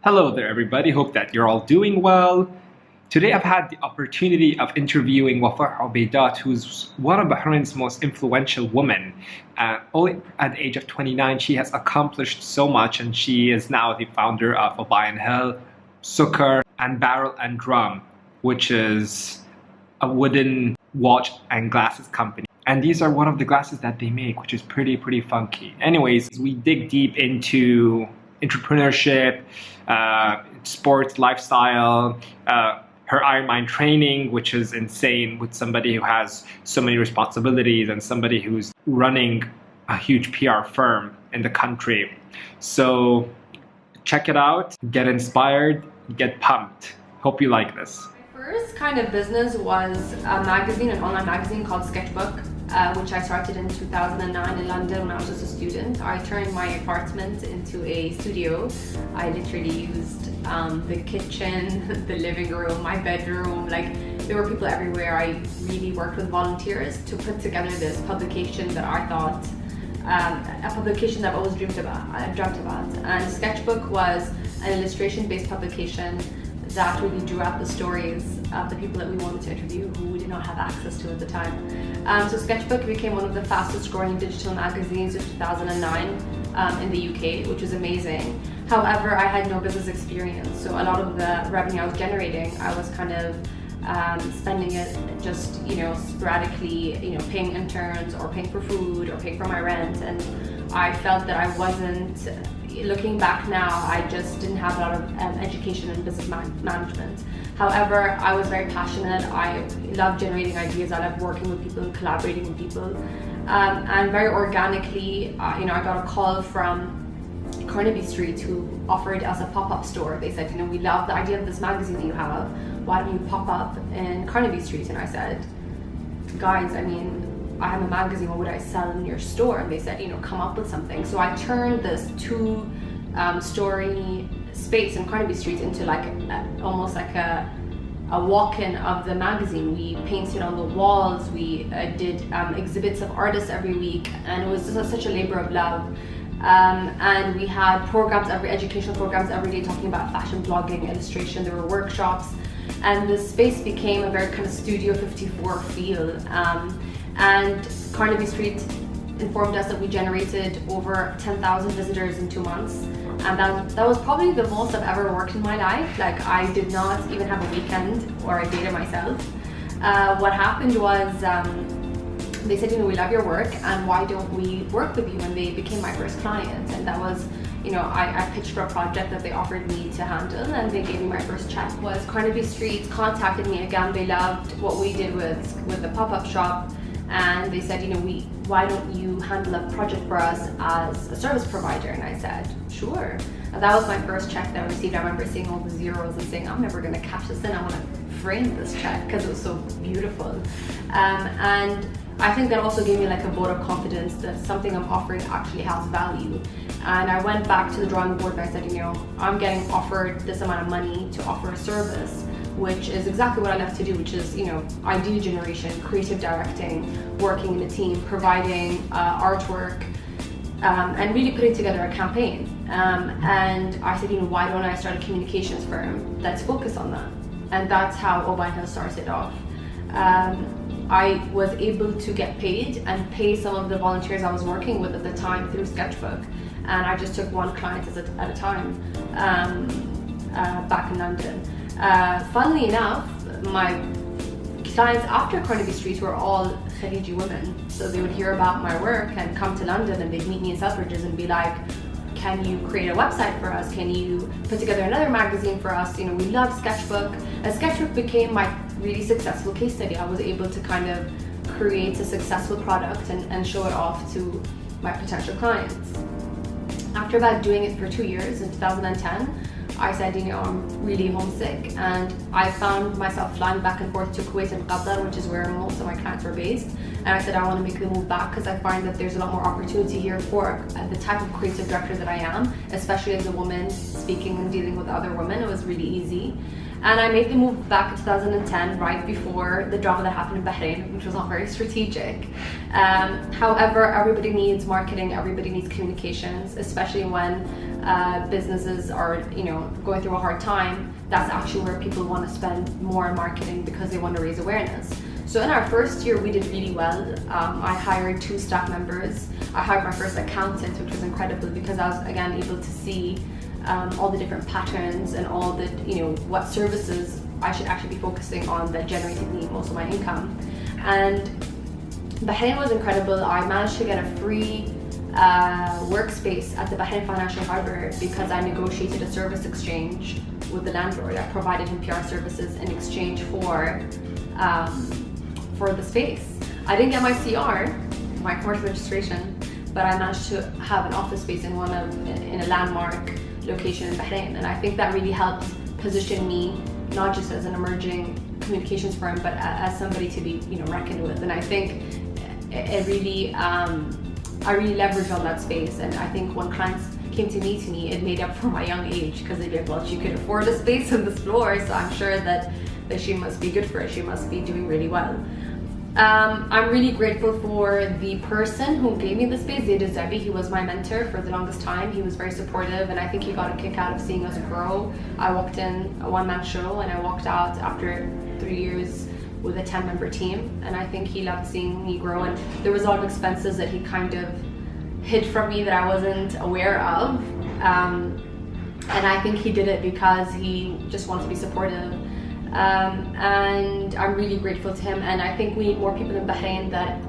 Hello there, everybody. Hope that you're all doing well. Today, I've had the opportunity of interviewing Wafa Obaidat, who's one of Bahrain's most influential women. Only at the age of 29, she has accomplished so much, and she is now the founder of Obai, Sukkar, and Barrel and Drum, which is a wooden watch and glasses company. And these are one of the glasses that they make, which is pretty funky. Anyways, we dig deep into entrepreneurship, sports, lifestyle, her ironman training, which is insane with somebody who has so many responsibilities and somebody who's running a huge PR firm in the country. So check it out, get inspired, get pumped. Hope you like this. My first kind of business was a magazine, an online magazine called Sketchbook, which I started in 2009 in London when I was just a student. I turned my apartment into a studio. I literally used the kitchen, the living room, my bedroom, like there were people everywhere. I really worked with volunteers to put together this publication that I thought, a publication that I've always dreamt about. And Sketchbook was an illustration-based publication that really drew out the stories of the people that we wanted to interview who we did not have access to at the time. So Sketchbook became one of the fastest growing digital magazines in 2009 in the UK, which was amazing. However, I had no business experience, so a lot of the revenue I was generating, I was kind of spending it just, sporadically, paying interns or paying for food or paying for my rent, and I felt that I wasn't, looking back now, I just didn't have a lot of education in business management. However, I was very passionate. I love generating ideas. I love working with people and collaborating with people. And very organically, I got a call from Carnaby Street, who offered us a pop-up store. They said, we love the idea of this magazine that you have. Why don't you pop up in Carnaby Street? And I said, guys, I have a magazine, what would I sell in your store? And they said, come up with something. So I turned this two-story space in Carnaby Street into almost like a walk-in of the magazine. We painted on the walls, we did exhibits of artists every week, and it was just such a labor of love. And we had educational programs every day talking about fashion, blogging, illustration. There were workshops, and the space became a very kind of Studio 54 feel. And Carnaby Street informed us that we generated over 10,000 visitors in 2 months, and that was probably the most I've ever worked in my life. Like, I did not even have a weekend or a day to myself. What happened was they said, we love your work, and why don't we work with you? And they became my first client, and that was, I pitched for a project that they offered me to handle, and they gave me my first check. Was Carnaby Street contacted me again. They loved what we did with the pop-up shop, and they said, why don't you handle a project for us as a service provider? And I said, sure. And that was my first check that I received. I remember seeing all the zeros and saying, I'm never going to cash this in. I want to frame this check because it was so beautiful. And I think that also gave me a vote of confidence that something I'm offering actually has value. And I went back to the drawing board and I said, I'm getting offered this amount of money to offer a service, which is exactly what I love to do, which is, idea generation, creative directing, working in a team, providing artwork, and really putting together a campaign. And I said, why don't I start a communications firm that's focused on that? And that's how Obai started off. I was able to get paid and pay some of the volunteers I was working with at the time through Sketchbook. And I just took one client at a time back in London. Funnily enough, my clients after Carnaby Street were all Hady women. So they would hear about my work and come to London, and they'd meet me in Selfridges and be like, can you create a website for us? Can you put together another magazine for us? We love Sketchbook. And Sketchbook became my really successful case study. I was able to kind of create a successful product and show it off to my potential clients. After about doing it for 2 years, in 2010, I said, I'm really homesick, and I found myself flying back and forth to Kuwait and Qatar, which is where most of my clients were based. and I said I want to make the move back because I find that there's a lot more opportunity here for the type of creative director that I am, especially as a woman speaking and dealing with other women. It was really easy. And I made the move back in 2010, right before the drama that happened in Bahrain, which was not very strategic. However, everybody needs marketing, everybody needs communications, especially when businesses are, going through a hard time. That's actually where people want to spend more on marketing because they want to raise awareness. So in our first year, we did really well. I hired 2 staff members. I hired my first accountant, which was incredible because I was again able to see all the different patterns and all the, what services I should actually be focusing on that generated me most of my income. And Bahrain was incredible. I managed to get a free workspace at the Bahrain Financial Harbour because I negotiated a service exchange with the landlord. I provided him PR services in exchange for the space. I didn't get my CR, my commercial registration, but I managed to have an office space in a landmark location in Bahrain, and I think that really helped position me not just as an emerging communications firm, but as somebody to be reckoned with. And I think it really I really leveraged on that space, and I think when clients came to meet me, it made up for my young age because they'd be like, well, she could afford a space on this floor, so I'm sure that she must be good for it. She must be doing really well. I'm really grateful for the person who gave me the space, Hady. He was my mentor for the longest time. He was very supportive, and I think he got a kick out of seeing us grow. I walked in a one-man show, and I walked out after 3 years with a 10-member team, and I think he loved seeing me grow. And there was a lot of expenses that he kind of hid from me that I wasn't aware of, and I think he did it because he just wanted to be supportive. And I'm really grateful to him, and I think we need more people in Bahrain that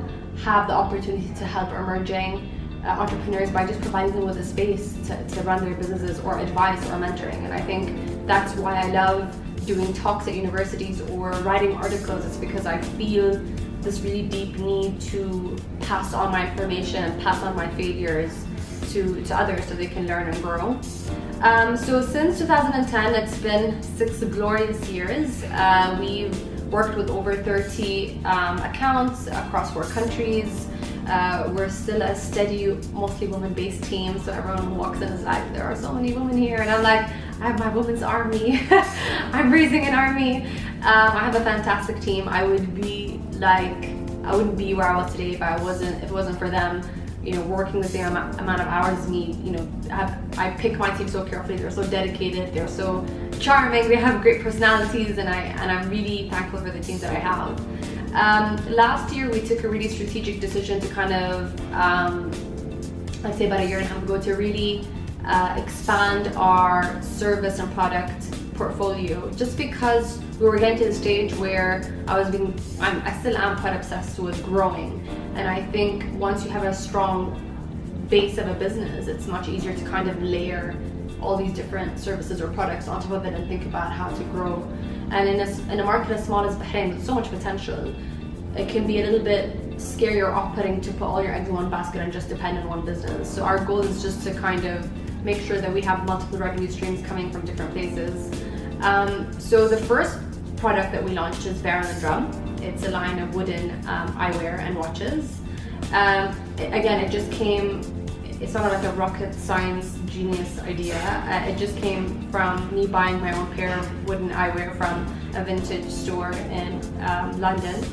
have the opportunity to help emerging entrepreneurs by just providing them with a space to run their businesses, or advice, or mentoring. And I think that's why I love doing talks at universities or writing articles. It's because I feel this really deep need to pass on my information and pass on my failures to others so they can learn and grow. So since 2010, it's been 6 glorious years. We've worked with over 30 accounts across 4 countries. We're still a steady, mostly women-based team, so everyone who walks in is like, there are so many women here, and I'm like, I have my women's army. I'm raising an army. I have a fantastic team. I wouldn't be where I was today if it wasn't for them, working the same amount of hours as me. I pick my team so carefully. They're so dedicated. They're so charming. They have great personalities, and I'm really thankful for the teams that I have. Last year, we took a really strategic decision to kind of, I'd say about a year and a half ago, to really expand our service and product portfolio, just because we were getting to the stage where I still am quite obsessed with growing. And I think once you have a strong base of a business, it's much easier to kind of layer all these different services or products on top of it and think about how to grow. And in a market as small as Bahrain with so much potential, it can be a little bit scary or off-putting to put all your eggs in one basket and just depend on one business. So our goal is just to kind of make sure that we have multiple revenue streams coming from different places. So the first product that we launched is Barrel and Drum. It's a line of wooden eyewear and watches. Again, it's not like a rocket science genius idea. It just came from me buying my own pair of wooden eyewear from a vintage store in London.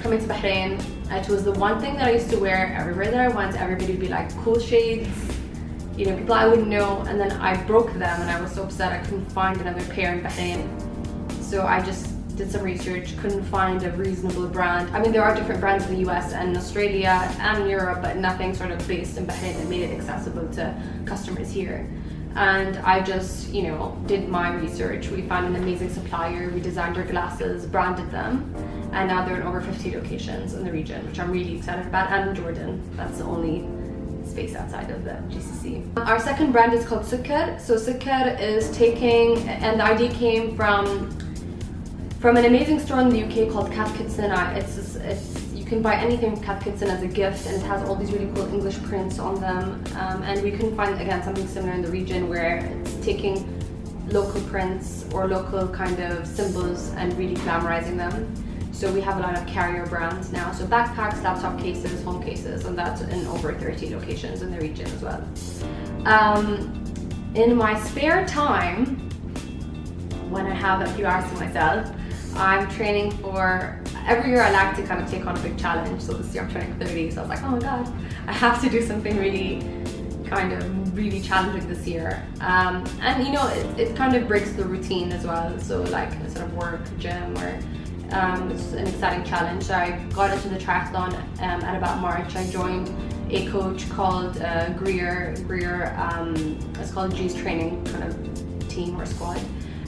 Coming to Bahrain, it was the one thing that I used to wear everywhere that I went. Everybody would be like, cool shades, people I wouldn't know, and then I broke them and I was so upset I couldn't find another pair in Bahrain. So I just did some research, couldn't find a reasonable brand. I mean, there are different brands in the US and Australia and Europe, but nothing sort of based in Bahrain that made it accessible to customers here. And I just, did my research. We found an amazing supplier, we designed our glasses, branded them, and now they're in over 50 locations in the region, which I'm really excited about, and in Jordan. That's the only space outside of the GCC. Our second brand is called Sukkar. So Sukkar is and the idea came from an amazing store in the UK called Cath Kidston. You can buy anything from Cath Kidston as a gift, and it has all these really cool English prints on them. And we couldn't find, again, something similar in the region where it's taking local prints or local kind of symbols and really glamorizing them. So we have a lot of carrier brands now. So backpacks, laptop cases, home cases, and that's in over 30 locations in the region as well. In my spare time, when I have a few hours to myself, I'm training for, every year I like to kind of take on a big challenge. So this year I'm turning 30, so I was like, oh my God, I have to do something really challenging this year. And you know, it kind of breaks the routine as well. So like instead of work, gym, or it's an exciting challenge. So I got into the triathlon at about March. I joined a coach called Greer. It's called G's training kind of team or squad.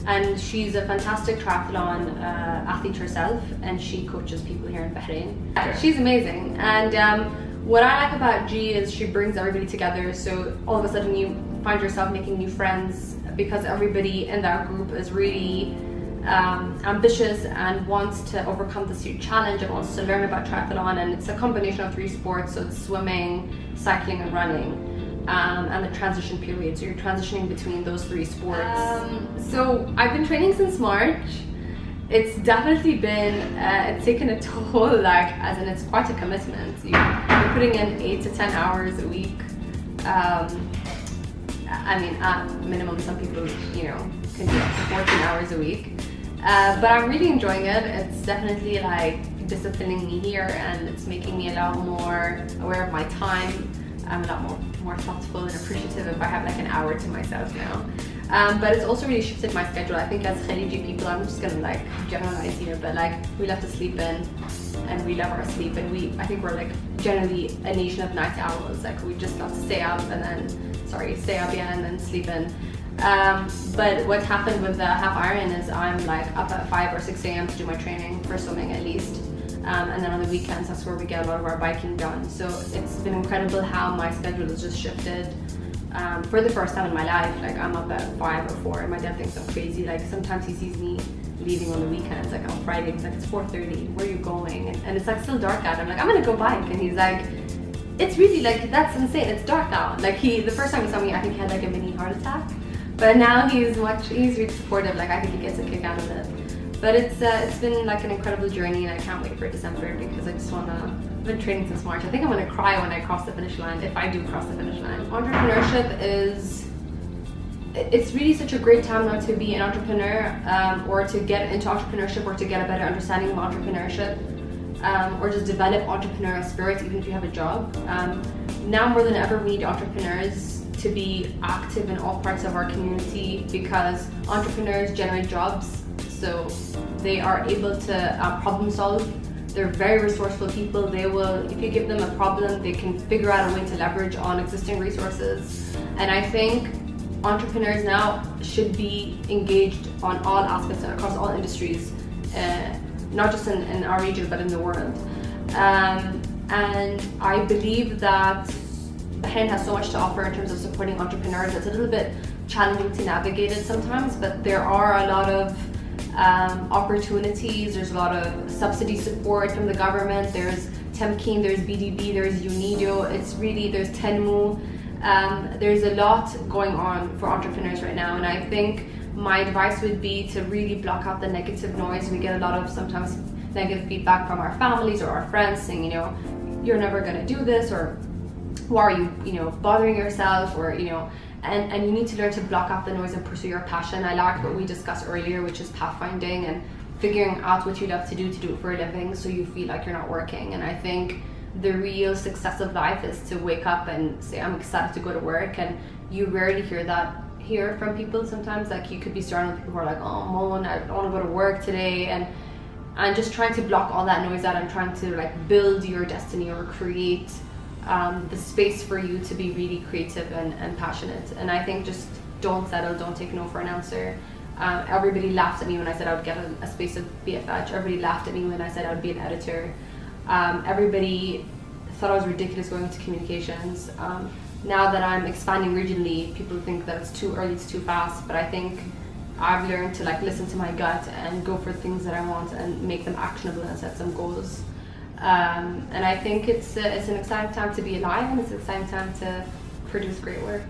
And she's a fantastic triathlon athlete herself, and she coaches people here in Bahrain. She's amazing. And what I like about G is she brings everybody together. So all of a sudden you find yourself making new friends because everybody in that group is really ambitious and wants to overcome this huge challenge and wants to learn about triathlon. And it's a combination of 3 sports, so it's swimming, cycling, and running. And the transition period, so you're transitioning between those 3 sports. So I've been training since March. It's definitely been, it's taken a toll, like, as in it's quite a commitment. You're putting in 8 to 10 hours a week. I mean, at minimum, some people, you know, can do up to 14 hours a week. But I'm really enjoying it. It's definitely like disciplining me here, and it's making me a lot more aware of my time. I'm a lot more thoughtful and appreciative if I have like an hour to myself now. But it's also really shifted my schedule. I think as Hady people, I'm just gonna like generalize here, but like we love to sleep in, and we love our sleep, and I think we're like generally a nation of night owls. Like we just love to stay up and then sleep in. But what happened with the half iron is I'm like up at 5 or 6 a.m. to do my training for swimming at least. And then on the weekends, that's where we get a lot of our biking done. So it's been incredible how my schedule has just shifted for the first time in my life. Like I'm up at 5 or 4, and my dad thinks I'm crazy. Like sometimes he sees me leaving on the weekends, like on Friday, he's like, it's 4:30, where are you going? And it's like still dark out. I'm like, I'm gonna go bike. And he's like, it's really like, that's insane, it's dark out. Like the first time he saw me, I think he had like a mini heart attack. But now he's really supportive. Like I think he gets a kick out of it. But it's been like an incredible journey, and I can't wait for December because I just I've been training since March. I think I'm gonna cry when I cross the finish line, if I do cross the finish line. Entrepreneurship it's really such a great time now to be an entrepreneur, or to get into entrepreneurship, or to get a better understanding of entrepreneurship, or just develop entrepreneurial spirit even if you have a job. Now more than ever, we need entrepreneurs to be active in all parts of our community, because entrepreneurs generate jobs. So they are able to problem solve. They're very resourceful people. They will, if you give them a problem, they can figure out a way to leverage on existing resources. And I think entrepreneurs now should be engaged on all aspects and across all industries, not just in our region, but in the world. And I believe that Bahrain has so much to offer in terms of supporting entrepreneurs. It's a little bit challenging to navigate it sometimes, but there are a lot of opportunities. There's a lot of subsidy support from the government. There's Temkeen, there's BDB, there's UNIDO. There's Tenmu. There's a lot going on for entrepreneurs right now, and I think my advice would be to really block out the negative noise. We get a lot of sometimes negative feedback from our families or our friends saying, you know, you're never gonna do this, or why are you, bothering yourself, or, and you need to learn to block out the noise and pursue your passion. I like what we discussed earlier, which is pathfinding and figuring out what you love to do it for a living, so you feel like you're not working. And I think the real success of life is to wake up and say, I'm excited to go to work. And you rarely hear from people sometimes. Like you could be surrounded with people who are like, oh, Mon, I don't want to go to work today. And just trying to block all that noise out and trying to like build your destiny, or create the space for you to be really creative and passionate. And I think just don't settle, don't take no for an answer. Everybody laughed at me when I said I would get a space at BFH. Everybody laughed at me when I said I would be an editor. Everybody thought I was ridiculous going into communications. Now that I'm expanding regionally, people think that it's too early, it's too fast, but I think I've learned to like listen to my gut and go for things that I want and make them actionable and set some goals. And I think it's an exciting time to be alive, and it's an exciting time to produce great work.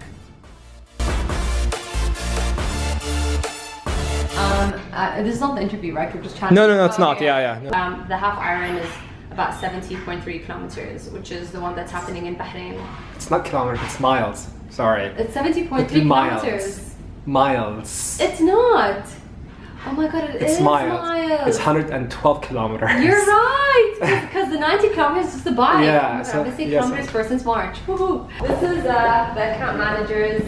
This is not the interview, right? We're just chatting. No, it's not. Okay. Yeah. No. The half Iron is about 70.3 kilometers, which is the one that's happening in Bahrain. It's not kilometers, it's miles. Sorry. It's 70.3 kilometers. Miles. It's not. Oh my god, it's miles. It's 112 kilometers. You're right! Because the 90 kilometers is just the bike. Yeah. I've been saying kilometers for since March. Woohoo! This is the account managers.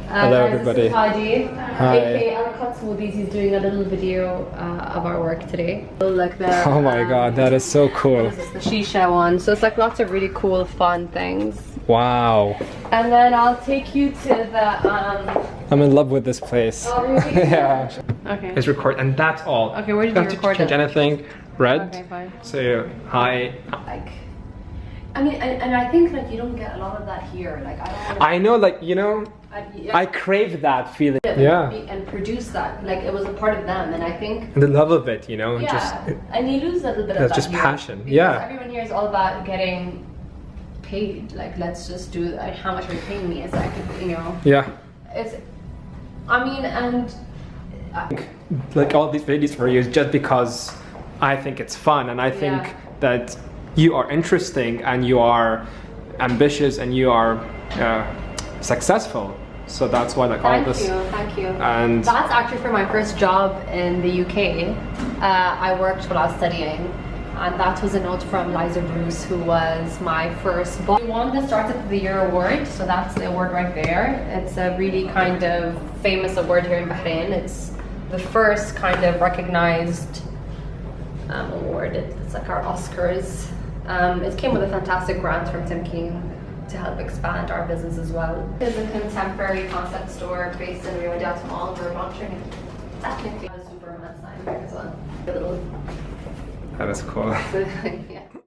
Hello everybody. This is Hady. Hi. aka Elcott Smoothies. He's doing a little video of our work today. So like the, Oh my god, that is so cool. This is the shisha one. So it's like lots of really cool, fun things. Wow. And then I'll take you to the I'm in love with this place. Oh, really? Yeah. Okay. It's record, and that's all. Okay, where did you record change it? anything. Red. Okay, fine. So hi. Like, I mean, and I think like you don't get a lot of that here. Like I know, like I crave that feeling. Yeah. And produce that. Like it was a part of them, and I think. The love of it, Yeah. Just, and you lose a little bit of it's that. just here, passion. because Yeah. Everyone here is all about getting paid. Like let's just do how much are you paying me? It's like Yeah. It's. I mean, and. Like all these videos for you is just because I think it's fun, and I think that you are interesting and you are ambitious and you are successful. So that's why like all this. Thank you. And that's actually for my first job in the UK. I worked while I was studying, and that was a note from Liza Bruce, who was my first boss. We won the Startup of the Year award, so that's the award right there. It's a really kind of famous award here in Bahrain. It's the first kind of recognized award. It's like our Oscars. It came with a fantastic grant from Tim King to help expand our business as well. It's a contemporary concept store based in Obaidat Mall. We're launching it. Technically a Superman sign here as well. A little. that is cool. Yeah.